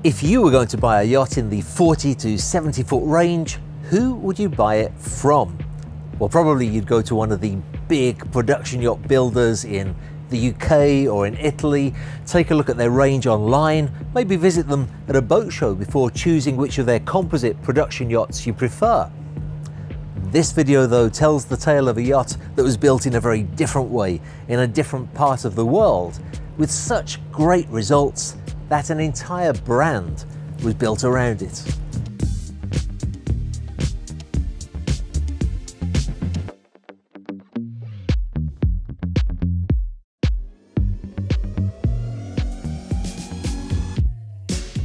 If you were going to buy a yacht in the 40 to 70 foot range, who would you buy it from? Well, probably you'd go to one of the big production yacht builders in the UK or in Italy, take a look at their range online, maybe visit them at a boat show before choosing which of their composite production yachts you prefer. This video though tells the tale of a yacht that was built in a very different way, in a different part of the world, with such great results that an entire brand was built around it.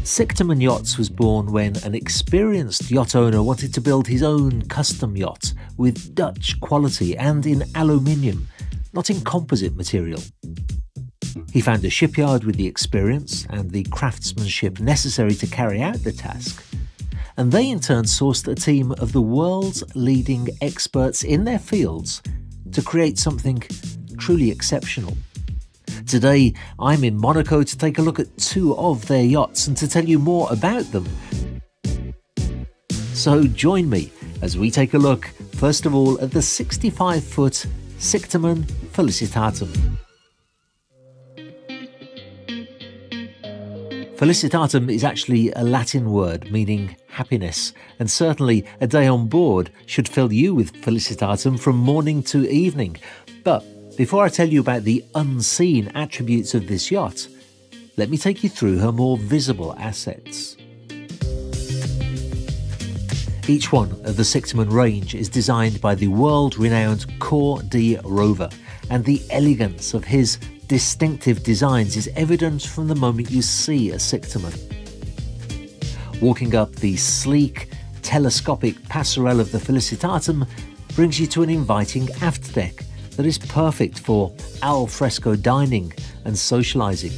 Sichtermann Yachts was born when an experienced yacht owner wanted to build his own custom yacht with Dutch quality and in aluminium, not in composite material. He found a shipyard with the experience and the craftsmanship necessary to carry out the task, and they in turn sourced a team of the world's leading experts in their fields to create something truly exceptional. Today, I'm in Monaco to take a look at two of their yachts and to tell you more about them. So join me as we take a look, first of all, at the 65-foot Sichtermann Felicitatum. Felicitatum is actually a Latin word meaning happiness, and certainly a day on board should fill you with felicitatum from morning to evening. But before I tell you about the unseen attributes of this yacht, let me take you through her more visible assets. Each one of the Sichtermann range is designed by the world-renowned Cor D Rover, and the elegance of his distinctive designs is evident from the moment you see a Sichtermann. Walking up the sleek, telescopic passerelle of the Felicitatum brings you to an inviting aft deck that is perfect for al fresco dining and socialising.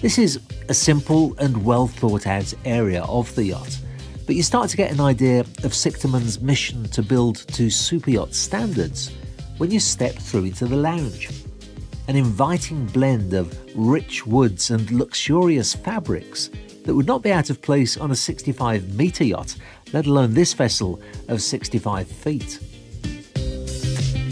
This is a simple and well thought out area of the yacht, but you start to get an idea of Sichtermann's mission to build to super yacht standards when you step through into the lounge. An inviting blend of rich woods and luxurious fabrics that would not be out of place on a 65-metre yacht, let alone this vessel of 65 feet.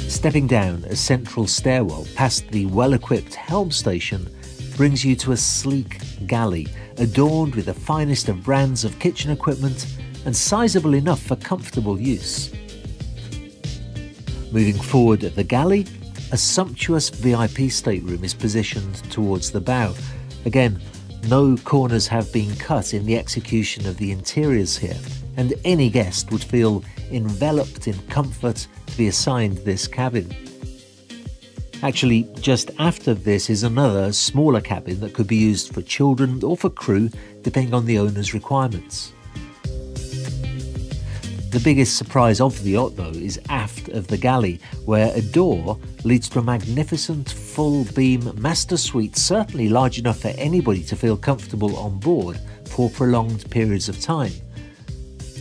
Stepping down a central stairwell past the well-equipped helm station brings you to a sleek galley adorned with the finest of brands of kitchen equipment and sizable enough for comfortable use. Moving forward at the galley, a sumptuous VIP stateroom is positioned towards the bow. Again, no corners have been cut in the execution of the interiors here, and any guest would feel enveloped in comfort to be assigned this cabin. Actually, just after this is another smaller cabin that could be used for children or for crew, depending on the owner's requirements. The biggest surprise of the yacht, though, is aft of the galley, where a door leads to a magnificent full-beam master suite, certainly large enough for anybody to feel comfortable on board for prolonged periods of time.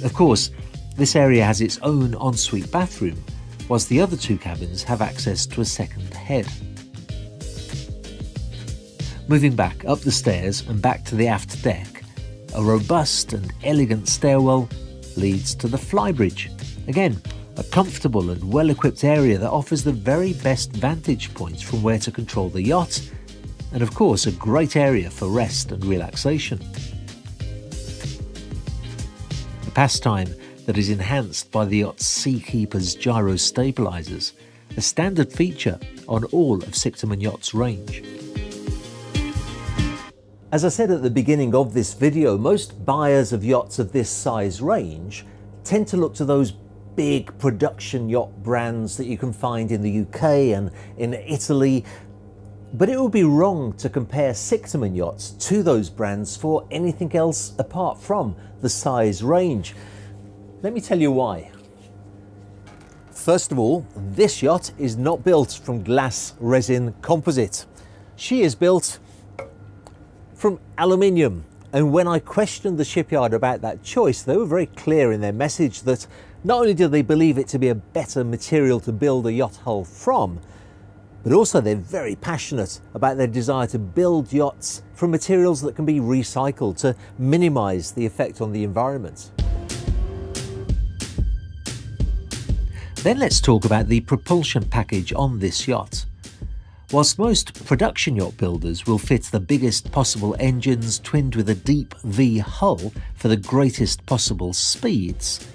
Of course, this area has its own ensuite bathroom, whilst the other two cabins have access to a second head. Moving back up the stairs and back to the aft deck, a robust and elegant stairwell leads to the flybridge. Again, a comfortable and well-equipped area that offers the very best vantage points from where to control the yacht, and of course a great area for rest and relaxation. A pastime that is enhanced by the yacht's Seakeeper's gyro stabilizers, a standard feature on all of Sichtermann Yachts' range. As I said at the beginning of this video, most buyers of yachts of this size range tend to look to those big production yacht brands that you can find in the UK and in Italy, but it would be wrong to compare Sichtermann Yachts to those brands for anything else apart from the size range. Let me tell you why. First of all, this yacht is not built from glass resin composite. She is built from aluminium, and when I questioned the shipyard about that choice, they were very clear in their message that not only do they believe it to be a better material to build a yacht hull from, But also they're very passionate about their desire to build yachts from materials that can be recycled to minimise the effect on the environment. Then let's talk about the propulsion package on this yacht. Whilst most production yacht builders will fit the biggest possible engines twinned with a deep V hull for the greatest possible speeds,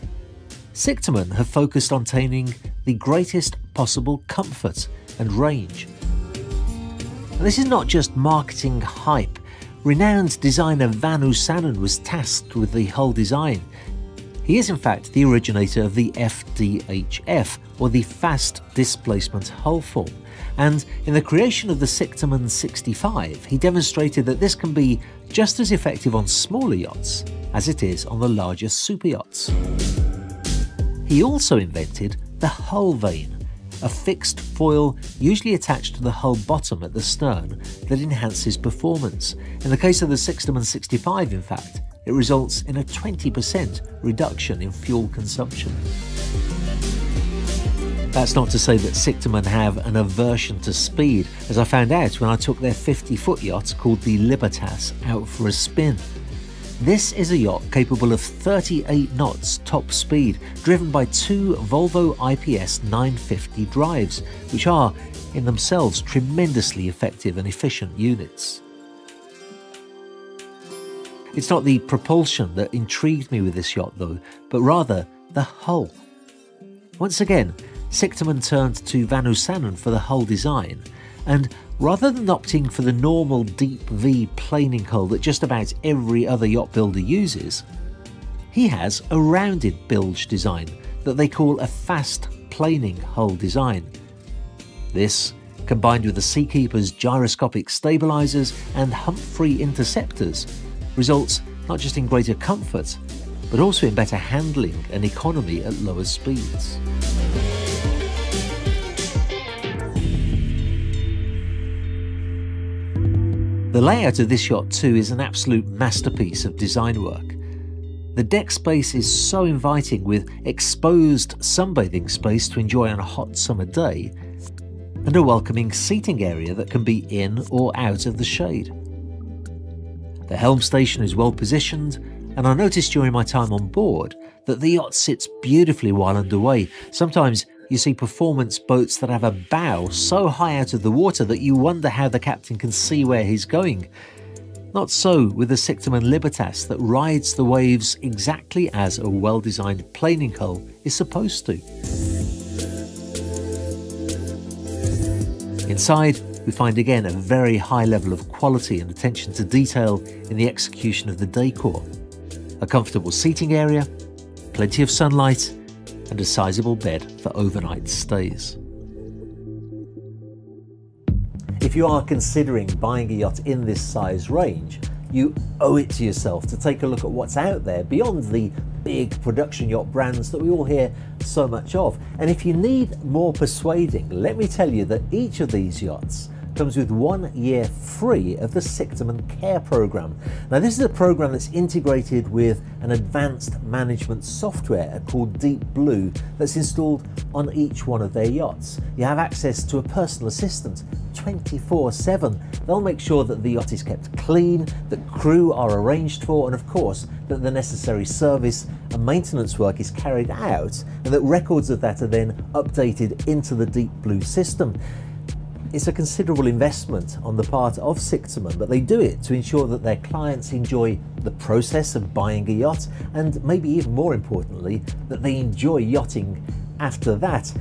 Sichtermann have focused on attaining the greatest possible comfort and range. And this is not just marketing hype. Renowned designer Vanu Sanon was tasked with the hull design. He is in fact the originator of the FDHF, or the Fast Displacement Hull Form, and in the creation of the Sichtermann 65 he demonstrated that this can be just as effective on smaller yachts as it is on the larger super yachts. He also invented the hull vane, a fixed foil usually attached to the hull bottom at the stern that enhances performance. In the case of the Sichtermann 65, in fact, it results in a 20% reduction in fuel consumption. That's not to say that Sichtermann have an aversion to speed, as I found out when I took their 50-foot yacht called the Libertas out for a spin. This is a yacht capable of 38 knots top speed, driven by two Volvo IPS 950 drives, which are in themselves tremendously effective and efficient units. It's not the propulsion that intrigued me with this yacht though, but rather the hull. Once again, Sichtermann turned to Vanu Sanon for the hull design, and rather than opting for the normal deep V planing hull that just about every other yacht builder uses, he has a rounded bilge design that they call a fast planing hull design. This, combined with the Seakeeper's gyroscopic stabilisers and Humphrey interceptors, results not just in greater comfort, but also in better handling and economy at lower speeds. The layout of this yacht too is an absolute masterpiece of design work. The deck space is so inviting, with exposed sunbathing space to enjoy on a hot summer day, and a welcoming seating area that can be in or out of the shade. The helm station is well positioned, and I noticed during my time on board that the yacht sits beautifully while underway. Sometimes you see performance boats that have a bow so high out of the water that you wonder how the captain can see where he's going. Not so with the Sichtermann Libertas that rides the waves exactly as a well-designed planing hull is supposed to. Inside, we find again a very high level of quality and attention to detail in the execution of the decor. A comfortable seating area, plenty of sunlight, and a sizable bed for overnight stays. If you are considering buying a yacht in this size range, you owe it to yourself to take a look at what's out there beyond the big production yacht brands that we all hear so much of. And if you need more persuading, let me tell you that each of these yachts comes with 1 year free of the Sichtermann Care Program. Now this is a program that's integrated with an advanced management software called Deep Blue that's installed on each one of their yachts. You have access to a personal assistant 24/7. They'll make sure that the yacht is kept clean, that crew are arranged for, and of course that the necessary service and maintenance work is carried out, and that records of that are then updated into the Deep Blue system. It's a considerable investment on the part of Sichtermann, but they do it to ensure that their clients enjoy the process of buying a yacht, and maybe even more importantly, that they enjoy yachting after that.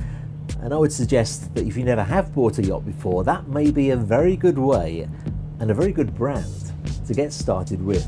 And I would suggest that if you never have bought a yacht before, that may be a very good way and a very good brand to get started with.